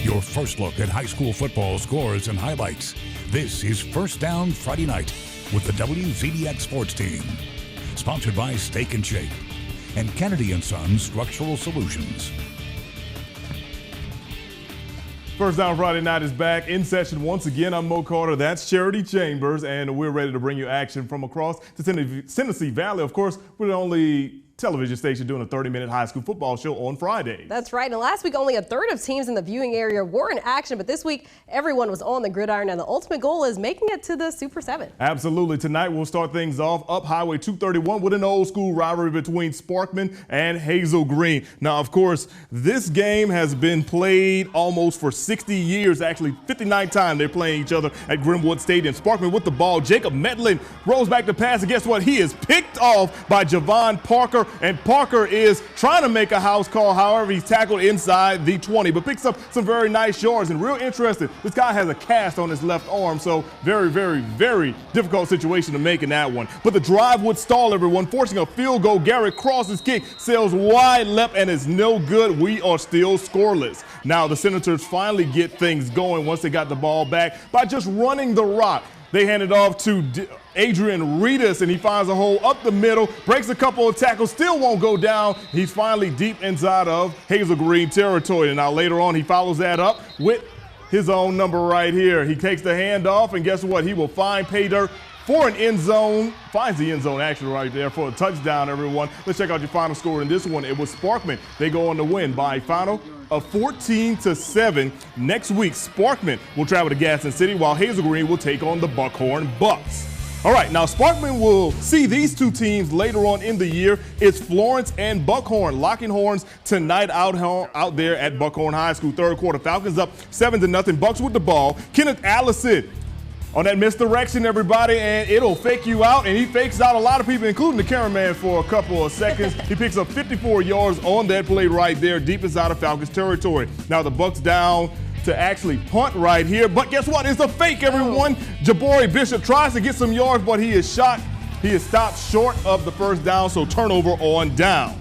Your first look at high school football scores and highlights. This is First Down Friday Night with the WZDX Sports Team. Sponsored by Steak and Shake and Kennedy & Sons Structural Solutions. First Down Friday Night is back in session once again. I'm Mo Carter. That's Charity Chambers, and we're ready to bring you action from across the Tennessee Valley. Of course, we're the only television station doing a 30-minute high school football show on Fridays. That's right. And last week, only a third of teams in the viewing area were in action. But this week, everyone was on the gridiron. And the ultimate goal is making it to the Super 7. Absolutely. Tonight, we'll start things off up Highway 231 with an old school rivalry between Sparkman and Hazel Green. Now, of course, this game has been played almost for 60 years. Actually, 59 times they're playing each other at Grimwood Stadium. Sparkman with the ball. Jacob Metlin rolls back to pass. And guess what? He is picked off by Javon Parker. And Parker is trying to make a house call. However, he's tackled inside the 20, but picks up some very nice yards. And real interesting, this guy has a cast on his left arm, so very, very, very difficult situation to make in that one. But the drive would stall everyone, forcing a field goal. Garrett Cross's kick sails wide left and is no good. We are still scoreless. Now the Senators finally get things going once they got the ball back by just running the rock. They hand it off to Adrian Reedus, and he finds a hole up the middle, breaks a couple of tackles, still won't go down. He's finally deep inside of Hazel Green territory. And now later on, he follows that up with his own number right here. He takes the handoff, and guess what? He will find pay dirt for an end zone. Finds the end zone actually right there for a touchdown, everyone. Let's check out your final score in this one. It was Sparkman. They go on to win by a final of 14-7. Next week, Sparkman will travel to Gaston City while Hazel Green will take on the Buckhorn Bucks. All right, now Sparkman will see these two teams later on in the year. It's Florence and Buckhorn locking horns tonight out there at Buckhorn High School. Third quarter, Falcons up 7-0. Bucks with the ball. Kenneth Allison on that misdirection, everybody, and it'll fake you out, and he fakes out a lot of people, including the cameraman, for a couple of seconds. He picks up 54 yards on that play right there, deep inside of Falcons territory. Now the Bucks down to actually punt right here, but guess what? It's a fake, everyone. Jabari Bishop tries to get some yards, but he is shot. He is stopped short of the first down, so turnover on down.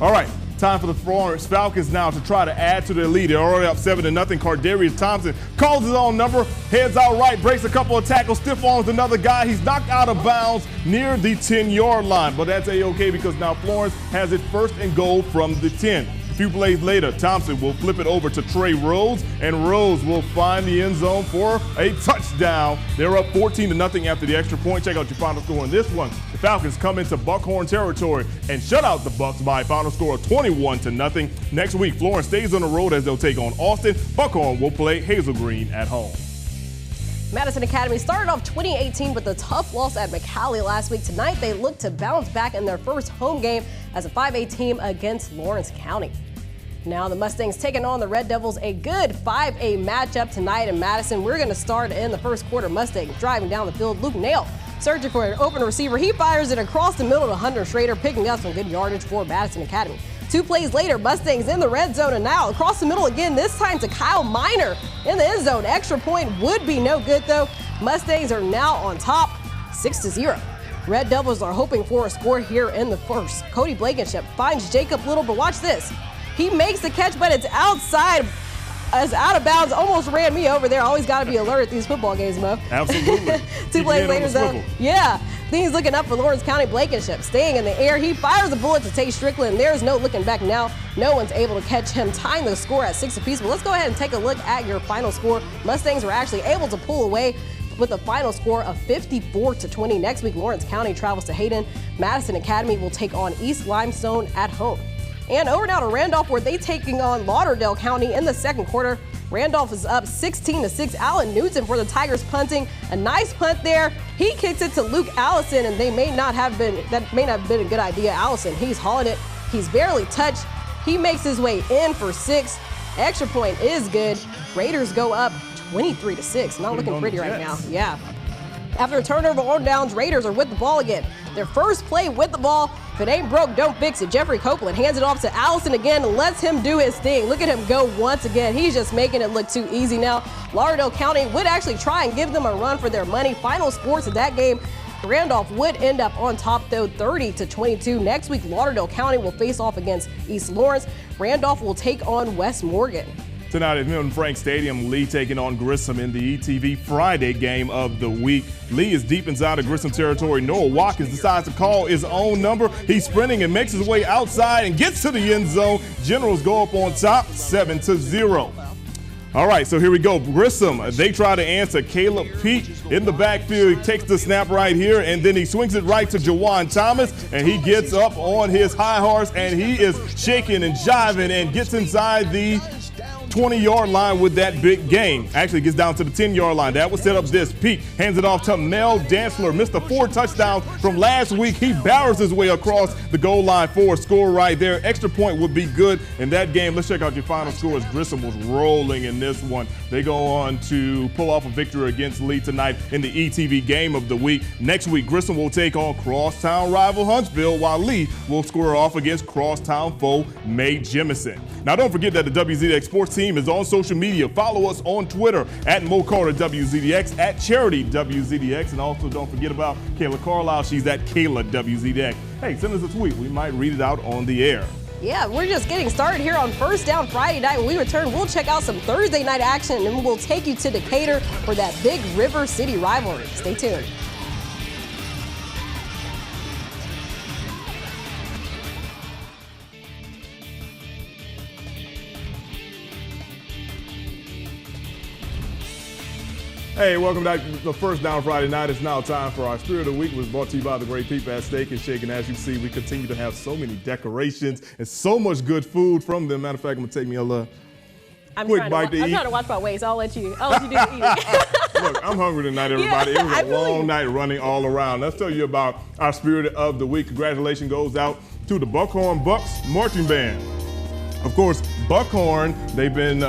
All right. Time for the Florence Falcons now to try to add to their lead. They're already up 7-0. Cardarius Thompson calls his own number, heads out right, breaks a couple of tackles, stiff arms another guy. He's knocked out of bounds near the 10-yard line, but that's A-okay because now Florence has it first and goal from the 10. A few plays later, Thompson will flip it over to Trey Rhodes, and Rhodes will find the end zone for a touchdown. They're up 14-0 after the extra point. Check out your final score in this one. The Falcons come into Buckhorn territory and shut out the Bucks by a final score of 21-0. Next week, Florence stays on the road as they'll take on Austin. Buckhorn will play Hazel Green at home. Madison Academy started off 2018 with a tough loss at McCallie last week. Tonight, they look to bounce back in their first home game as a 5A team against Lawrence County. Now the Mustangs taking on the Red Devils, a good 5A matchup tonight in Madison. We're going to start in the first quarter. Mustangs driving down the field. Luke Nail searching for an open receiver. He fires it across the middle to Hunter Schrader, picking up some good yardage for Madison Academy. 2 plays later, Mustangs in the red zone, and now across the middle again, this time to Kyle Miner in the end zone. Extra point would be no good, though. Mustangs are now on top, 6-0. Red Devils are hoping for a score here in the first. Cody Blankenship finds Jacob Little, but watch this. He makes the catch, but it's outside, it's out of bounds. Almost ran me over there. Always got to be alert at these football games, Mo. Absolutely. 2 plays later, though. Yeah. Things looking up for Lawrence County. Blankenship staying in the air. He fires a bullet to Tate Strickland. There's no looking back now. No one's able to catch him, tying the score at 6 apiece. But let's go ahead and take a look at your final score. Mustangs were actually able to pull away with a final score of 54-20. Next week, Lawrence County travels to Hatton. Madison Academy will take on East Limestone at home. And over now to Randolph, where they're taking on Lauderdale County in the second quarter. Randolph is up 16-6. Allen Newton for the Tigers punting. A nice punt there. He kicks it to Luke Allison, and that may not have been a good idea. Allison, he's hauling it. He's barely touched. He makes his way in for 6. Extra point is good. Raiders go up 23-6. Not looking pretty right now. Yeah. After a turnover on downs, Raiders are with the ball again. Their first play with the ball. If it ain't broke, don't fix it. Jeffrey Copeland hands it off to Allison again and lets him do his thing. Look at him go once again. He's just making it look too easy now. Lauderdale County would actually try and give them a run for their money. Final scores of that game, Randolph would end up on top, though, 30-22. Next week, Lauderdale County will face off against East Lawrence. Randolph will take on West Morgan. Tonight at Milton Frank Stadium, Lee taking on Grissom in the ETV Friday game of the week. Lee is deep inside of Grissom territory. Noah Watkins decides to call his own number. He's sprinting and makes his way outside and gets to the end zone. Generals go up on top, 7-0. All right, so here we go. Grissom, they try to answer. Caleb Peak in the backfield. He takes the snap right here, and then he swings it right to Jawan Thomas, and he gets up on his high horse, and he is shaking and jiving and gets inside the 20-yard line with that big gain. Actually gets down to the 10-yard line. That will set up this. Peak hands it off to Mel Dantzler. Missed the 4 touchdowns from last week. He barrels his way across the goal line for a score right there. Extra point would be good in that game. Let's check out your final scores. Grissom was rolling in this one. They go on to pull off a victory against Lee tonight in the ETV game of the week. Next week, Grissom will take on crosstown rival Huntsville, while Lee will square off against crosstown foe Mae Jamison. Now, don't forget that the WZDX Sports Team is on social media. Follow us on Twitter at Mo Carter WZDX, at Charity WZDX, and also don't forget about Kayla Carlisle. She's at Kayla WZDX. Hey, send us a tweet. We might read it out on the air. Yeah, we're just getting started here on First Down Friday night. When we return, we'll check out some Thursday night action, and we'll take you to Decatur for that big River City rivalry. Stay tuned. Hey, welcome back to the First Down Friday night. It's now time for our Spirit of the Week. It was brought to you by the great people at Steak and Shake. And as you see, we continue to have so many decorations and so much good food from them. Matter of fact, I'm going to take me a quick bite to eat. I'm trying to watch my weight, so I'll let you do the eating. Look, I'm hungry tonight, everybody. Yeah, it was a long night running all around. Let's tell you about our Spirit of the Week. Congratulations goes out to the Buckhorn Bucks Marching Band. Of course, Buckhorn, they've been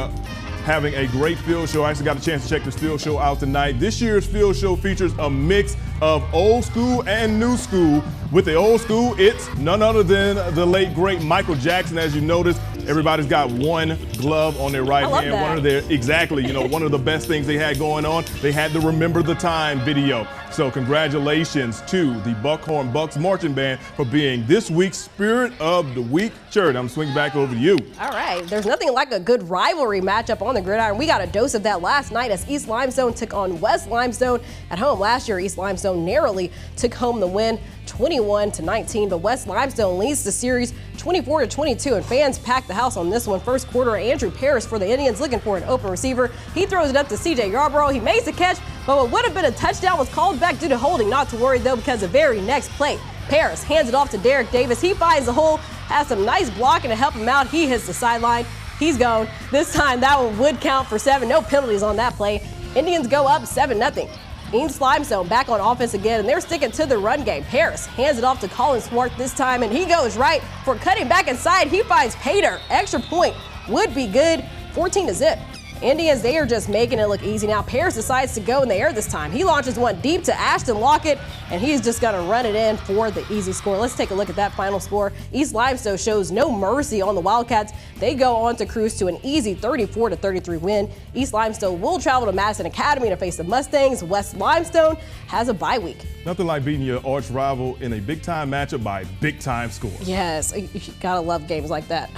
having a great field show. I actually got a chance to check this field show out tonight. This year's field show features a mix of old school and new school. With the old school, it's none other than the late, great Michael Jackson. As you notice, everybody's got one glove on their right hand. That. One of their, exactly, one of the best things they had going on, they had the Remember the Time video. So congratulations to the Buckhorn Bucks Marching Band for being this week's Spirit of the Week. Jared, I'm swinging back over to you. All right, there's nothing like a good rivalry matchup on the gridiron. We got a dose of that last night as East Limestone took on West Limestone at home. Last year, East Limestone narrowly took home the win, 21-19, but West Limestone leads the series 24-22, and fans packed the house on this one. First quarter, Andrew Paris for the Indians looking for an open receiver. He throws it up to C.J. Yarborough. He makes the catch, but what would have been a touchdown was called back due to holding. Not to worry, though, because the very next play, Paris hands it off to Derek Davis. He finds the hole, has some nice blocking to help him out. He hits the sideline. He's gone. This time, that one would count for 7. No penalties on that play. Indians go up 7-0. East Limestone back on offense again, and they're sticking to the run game. Paris hands it off to Colin Swart this time, and he goes right for cutting back inside. He finds Pater. Extra point would be good, 14-0. Indians, they are just making it look easy now. Paris decides to go in the air this time. He launches one deep to Ashton Lockett, and he's just going to run it in for the easy score. Let's take a look at that final score. East Limestone shows no mercy on the Wildcats. They go on to cruise to an easy 34-33 win. East Limestone will travel to Madison Academy to face the Mustangs. West Limestone has a bye week. Nothing like beating your arch rival in a big-time matchup by a big-time score. Yes, you gotta love games like that.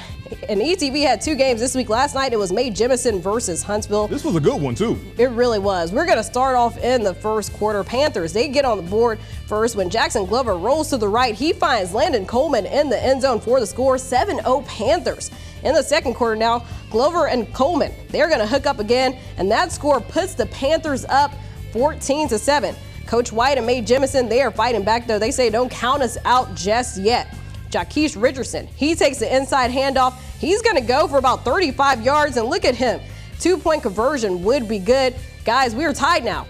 And ETV had 2 games this week. Last night it was Mae Jamison versus Huntsville. This was a good one, too. It really was. We're going to start off in the first quarter. Panthers, they get on the board first when Jackson Glover rolls to the right. He finds Landon Coleman in the end zone for the score, 7-0 Panthers. In the second quarter now, Glover and Coleman, they're going to hook up again, and that score puts the Panthers up 14-7. Coach White and Mae Jamison, they are fighting back, though. They say don't count us out just yet. Jaqueish Richardson, he takes the inside handoff. He's going to go for about 35 yards, and look at him. 2-point conversion would be good. Guys, we are tied now.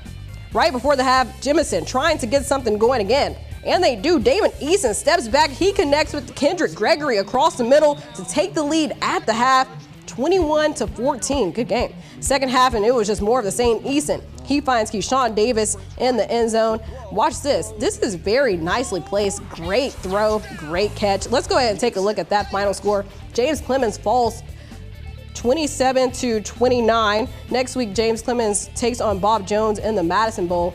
Right before the half, Jamison trying to get something going again. And they do. Damon Eason steps back. He connects with Kendrick Gregory across the middle to take the lead at the half, 21-14. Good game. Second half, and it was just more of the same. Eason, he finds Keyshawn Davis in the end zone. Watch this. This is very nicely placed. Great throw, great catch. Let's go ahead and take a look at that final score. James Clemens falls 27-29. Next week, James Clemens takes on Bob Jones in the Madison Bowl.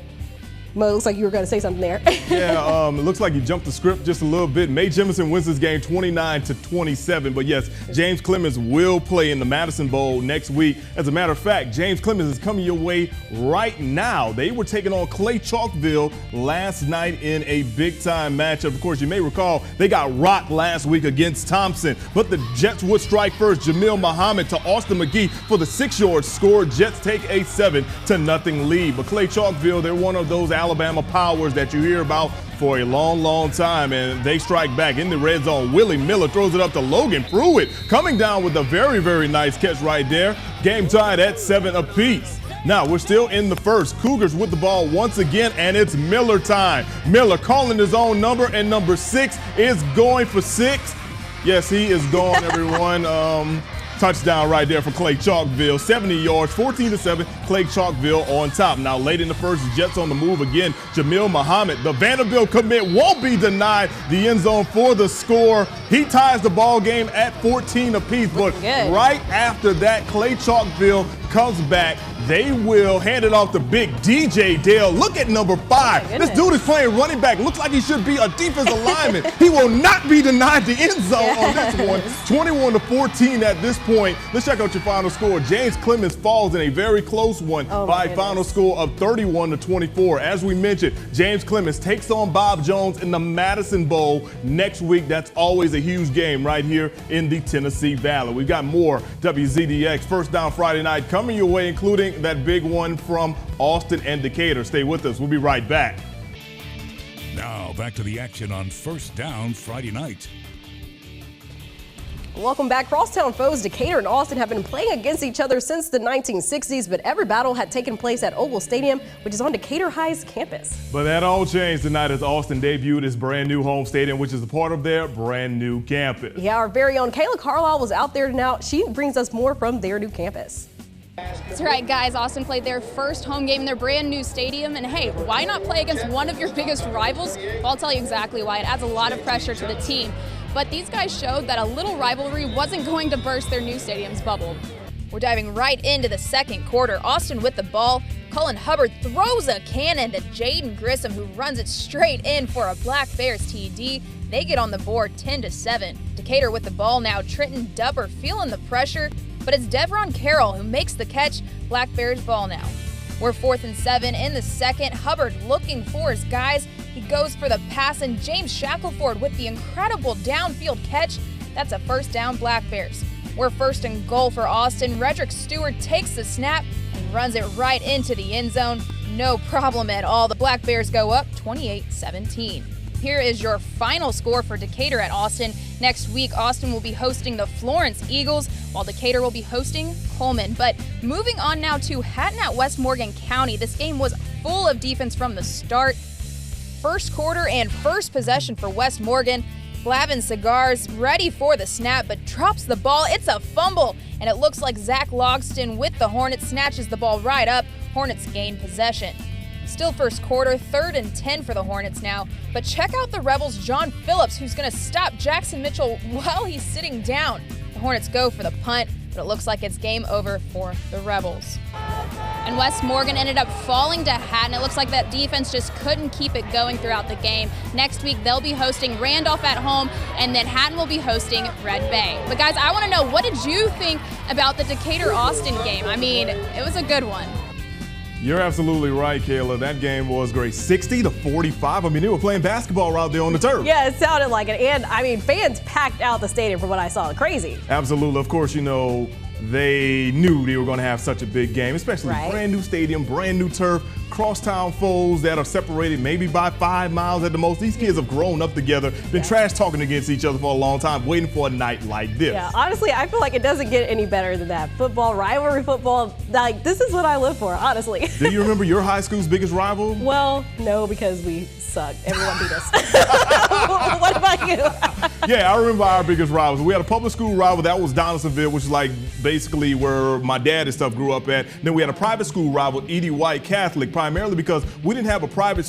Mo, looks like you were going to say something there. Yeah, it looks like you jumped the script just a little bit. Mae Jamison wins this game 29-27. But yes, James Clemens will play in the Madison Bowl next week. As a matter of fact, James Clemens is coming your way right now. They were taking on Clay-Chalkville last night in a big-time matchup. Of course, you may recall they got rocked last week against Thompson. But the Jets would strike first. Jamil Muhammad to Austin McGee for the 6-yard score. Jets take a 7-0 lead. But Clay-Chalkville, they're one of those Alabama powers that you hear about for a long, long time, and they strike back in the red zone. Willie Miller throws it up to Logan Pruitt, coming down with a very, very nice catch right there. Game tied at 7 apiece. Now, we're still in the first. Cougars with the ball once again, and it's Miller time. Miller calling his own number, and number 6 is going for 6. Yes, he is gone, everyone. Touchdown right there for Clay-Chalkville. 70 yards, 14-7, Clay-Chalkville on top. Now, late in the first, the Jets on the move again. Jamil Muhammad, the Vanderbilt commit, won't be denied the end zone for the score. He ties the ball game at 14 apiece. But right after that, Clay-Chalkville comes back. They will hand it off to big DJ Dale. Look at number 5. This dude is playing running back. Looks like he should be a defensive lineman. He will not be denied the end zone on this one. 21-14 at this point. Let's check out your final score. James Clemens falls in a very close one by a final score of 31-24. As we mentioned, James Clemens takes on Bob Jones in the Madison Bowl next week. That's always a huge game right here in the Tennessee Valley. We've got more WZDX First Down Friday night coming your way, including that big one from Austin and Decatur. Stay with us. We'll be right back. Now back to the action on First Down Friday night. Welcome back. Crosstown foes Decatur and Austin have been playing against each other since the 1960s, but every battle had taken place at Oval Stadium, which is on Decatur High's campus. But that all changed tonight as Austin debuted is brand new home stadium, which is a part of their brand new campus. Yeah, our very own Kayla Carlisle was out there now. She brings us more from their new campus. That's right, guys. Austin played their first home game in their brand new stadium, and hey, why not play against one of your biggest rivals? Well, I'll tell you exactly why. It adds a lot of pressure to the team. But these guys showed that a little rivalry wasn't going to burst their new stadium's bubble. We're diving right into the second quarter. Austin with the ball. Cullen Hubbard throws a cannon to Jaden Grissom, who runs it straight in for a Black Bears TD. They get on the board 10-7. Decatur with the ball now. Trenton Dupper feeling the pressure, but it's Devron Carroll who makes the catch. Black Bears ball now. We're 4th and 7 in the second. Hubbard looking for his guys. He goes for the pass, and James Shackelford with the incredible downfield catch. That's a first down, Black Bears. We're 1st and goal for Austin. Redrick Stewart takes the snap and runs it right into the end zone. No problem at all. The Black Bears go up 28-17. Here is your final score for Decatur at Austin. Next week, Austin will be hosting the Florence Eagles, while Decatur will be hosting Coleman. But moving on now to Hatton at West Morgan County. This game was full of defense from the start. First quarter and first possession for West Morgan. Glavin Cigars ready for the snap, but drops the ball. It's a fumble, and it looks like Zach Logston with the Hornets snatches the ball right up. Hornets gain possession. Still first quarter, 3rd and 10 for the Hornets now. But check out the Rebels' John Phillips, who's going to stop Jackson Mitchell while he's sitting down. The Hornets go for the punt, but it looks like it's game over for the Rebels. And West Morgan ended up falling to Hatton. It looks like that defense just couldn't keep it going throughout the game. Next week, they'll be hosting Randolph at home, and then Hatton will be hosting Red Bay. But guys, I want to know, what did you think about the Decatur-Austin game? I mean, it was a good one. You're absolutely right, Kayla. That game was great. 60-45. I mean, they were playing basketball out there on the turf. Yeah, it sounded like it. And, I mean, fans packed out the stadium from what I saw. Crazy. Absolutely. Of course, you know, they knew they were going to have such a big game, especially brand new stadium, brand new turf, crosstown foes that are separated maybe by 5 miles at the most. These kids have grown up together, been trash talking against each other for a long time, waiting for a night like this. Yeah, honestly, I feel like it doesn't get any better than that. Football, rivalry football, like, this is what I live for, honestly. Do you remember your high school's biggest rival? Well, no, because we suck. Everyone beat us. What about you? Yeah, I remember our biggest rivals. We had a public school rival, that was Donaldsonville, which is like basically where my dad and stuff grew up at. Then we had a private school rival, Edie White Catholic, primarily because we didn't have a private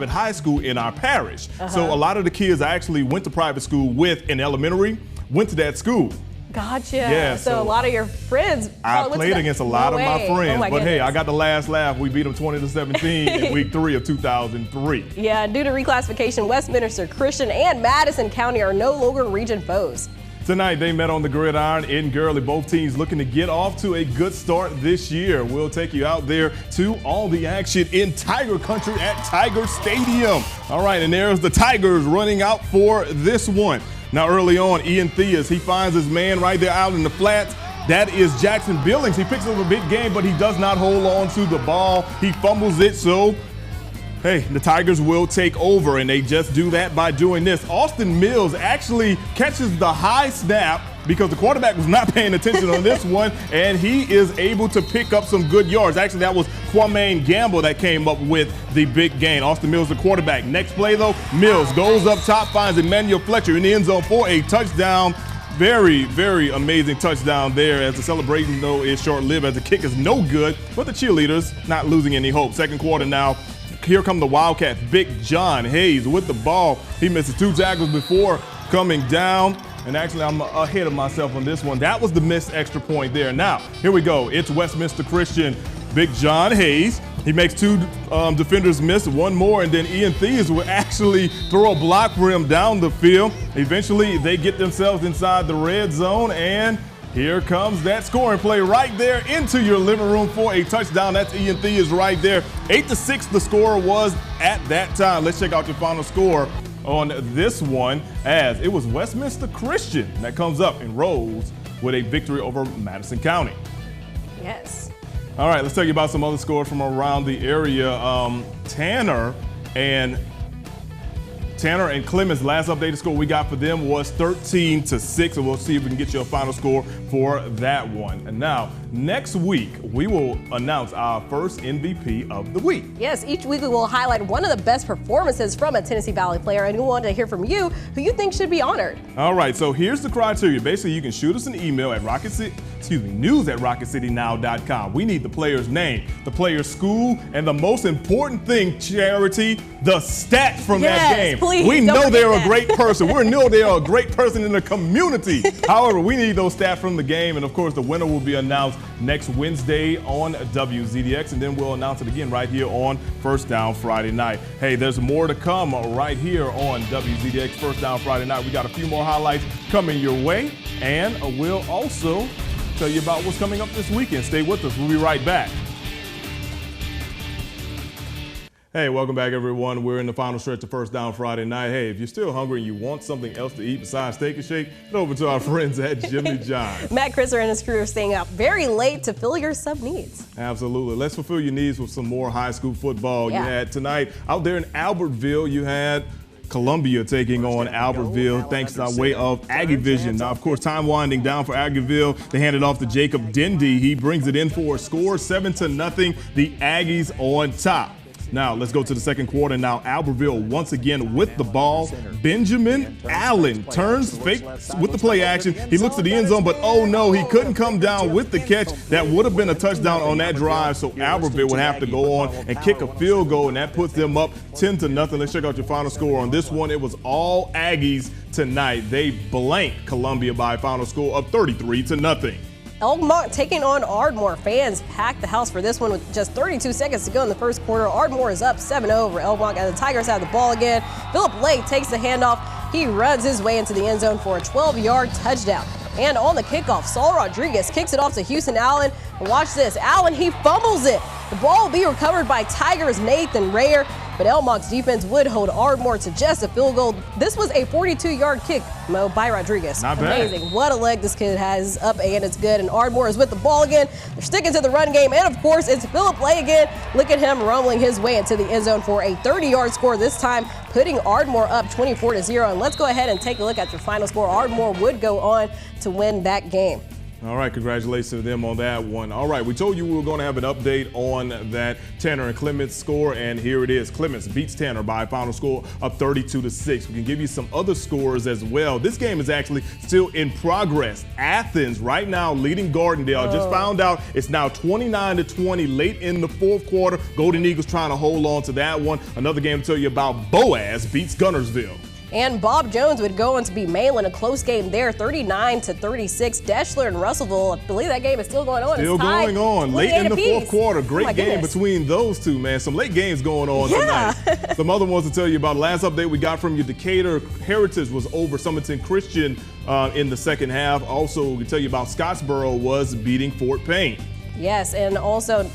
high school in our parish. So a lot of the kids I actually went to private school with in elementary went to that school. Gotcha. Yeah, so a lot of your friends. I played against a lot of my friends, but hey, I got the last laugh. We beat them 20-17 in week 3 of 2003. Yeah, due to reclassification, Westminster Christian and Madison County are no longer region foes. Tonight, they met on the gridiron in Gurley. Both teams looking to get off to a good start this year. We'll take you out there to all the action in Tiger Country at Tiger Stadium. All right, and there's the Tigers running out for this one. Now, early on, Ian Theus, he finds his man right there out in the flats. That is Jackson Billings. He picks up a big game, but he does not hold on to the ball. He fumbles it, so hey, the Tigers will take over, and they just do that by doing this. Austin Mills actually catches the high snap because the quarterback was not paying attention on this one, and he is able to pick up some good yards. Actually, that was Kwame Gamble that came up with the big gain. Austin Mills, the quarterback. Next play, though, Mills goes up top, finds Emmanuel Fletcher in the end zone for a touchdown. Very, very amazing touchdown there, as the celebration, though, is short-lived as the kick is no good, but the cheerleaders not losing any hope. Second quarter now. Here come the Wildcats. Big John Hayes with the ball. He misses 2 tackles before coming down. And actually, I'm ahead of myself on this one. That was the missed extra point there. Now, here we go. It's Westminster Christian. Big John Hayes. He makes 2 defenders miss, 1 more, and then Ian Theus will actually throw a block for him down the field. Eventually, they get themselves inside the red zone, and here comes that scoring play right there into your living room for a touchdown. That's Ian Theus right there. 8-6 the score was at that time. Let's check out your final score on this one, as it was Westminster Christian that comes up and rolls with a victory over Madison County. Yes. All right, let's tell you about some other scores from around the area. Tanner and Clemens, last updated score we got for them was 13-6, and we'll see if we can get you a final score for that one. And now, next week, we will announce our first MVP of the week. Yes, each week we will highlight one of the best performances from a Tennessee Valley player, and we want to hear from you who you think should be honored. All right, so here's the criteria. Basically, you can shoot us an email at news@rocketcitynow.com. We need the player's name, the player's school, and the most important thing, Charity, the stats from that game. Please, we know they're a great person. We know they're a great person in the community. However, we need those stats from the game, and of course, the winner will be announced next Wednesday on WZDX, and then we'll announce it again right here on First Down Friday night. Hey, there's more to come right here on WZDX First Down Friday night. We got a few more highlights coming your way, and we'll also tell you about what's coming up this weekend. Stay with us. We'll be right back. Hey, welcome back, everyone. We're in the final stretch of First Down Friday night. Hey, if you're still hungry and you want something else to eat besides Steak and Shake, head over to our friends at Jimmy John's. Matt Crisser and his crew are staying up very late to fill your sub needs. Absolutely. Let's fulfill your needs with some more high school football. You had tonight out there in Albertville, you had Columbia taking on Albertville, thanks to way of Aggie Vision. Now, of course, time winding down for Aggieville. They hand it off to Jacob Dendy. He brings it in for a score, 7-0. The Aggies on top. Now, let's go to the second quarter. Now, Albertville once again with the ball. Benjamin Allen turns fake with the play action. He looks to the end zone, but oh no, he couldn't come down with the catch. That would have been a touchdown on that drive, so Albertville would have to go on and kick a field goal, and that puts them up 10-0. Let's check out your final score on this one. It was all Aggies tonight. They blanked Columbia by a final score of 33-0. Elkmont taking on Ardmore. Fans packed the house for this one with just 32 seconds to go in the first quarter. Ardmore is up 7-0 over Elkmont, and the Tigers have the ball again. Philip Lake takes the handoff. He runs his way into the end zone for a 12-yard touchdown. And on the kickoff, Saul Rodriguez kicks it off to Houston Allen. And watch this. Allen, he fumbles it. The ball will be recovered by Tigers' Nathan Rayer, but Elkmont's defense would hold Ardmore to just a field goal. This was a 42-yard kick, Mo, by Rodriguez. Not bad. Amazing. What a leg this kid has up, and it's good. And Ardmore is with the ball again. They're sticking to the run game, and of course, it's Philip Lay again. Look at him rumbling his way into the end zone for a 30-yard score, this time putting Ardmore up 24-0. And let's go ahead and take a look at your final score. Ardmore would go on to win that game. All right, congratulations to them on that one. All right, we told you we were going to have an update on that Tanner and Clements score, and here it is. Clements beats Tanner by a final score of 32-6. We can give you some other scores as well. This game is actually still in progress. Athens right now leading Gardendale. Just found out it's now 29-20 late in the fourth quarter. Golden Eagles trying to hold on to that one. Another game to tell you about, Boaz beats Gunnersville. And Bob Jones would go on to beat Mainland, a close game there, 39-36. Deschler and Russellville, I believe that game is still going on. Still going on. Late in the fourth quarter. Great game between those two, man. Some late games going on tonight. Some other ones to tell you about. Last update we got from you, Decatur Heritage was over Summerton Christian in the second half. Also, we can tell you about Scottsboro was beating Fort Payne. Yes, and also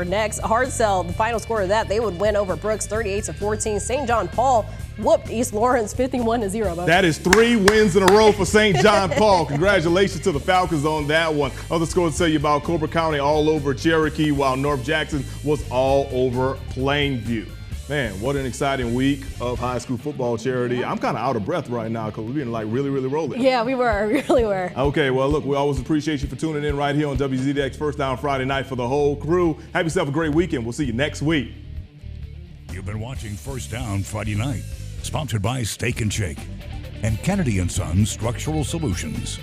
next, Hartselle, the final score of that, they would win over Brooks 38-14. St. John Paul whooped East Lawrence 51-0. That is 3 wins in a row for St. John Paul. Congratulations to the Falcons on that one. Other scores to tell you about: Cobra County all over Cherokee, while North Jackson was all over Plainview. Man, what an exciting week of high school football, Charity. I'm kind of out of breath right now because we've been like really rolling. Yeah, we really were. Okay, well, look, we always appreciate you for tuning in right here on WZDX First Down Friday night for the whole crew. Have yourself a great weekend. We'll see you next week. You've been watching First Down Friday night, sponsored by Steak and Shake and Kennedy & Sons Structural Solutions.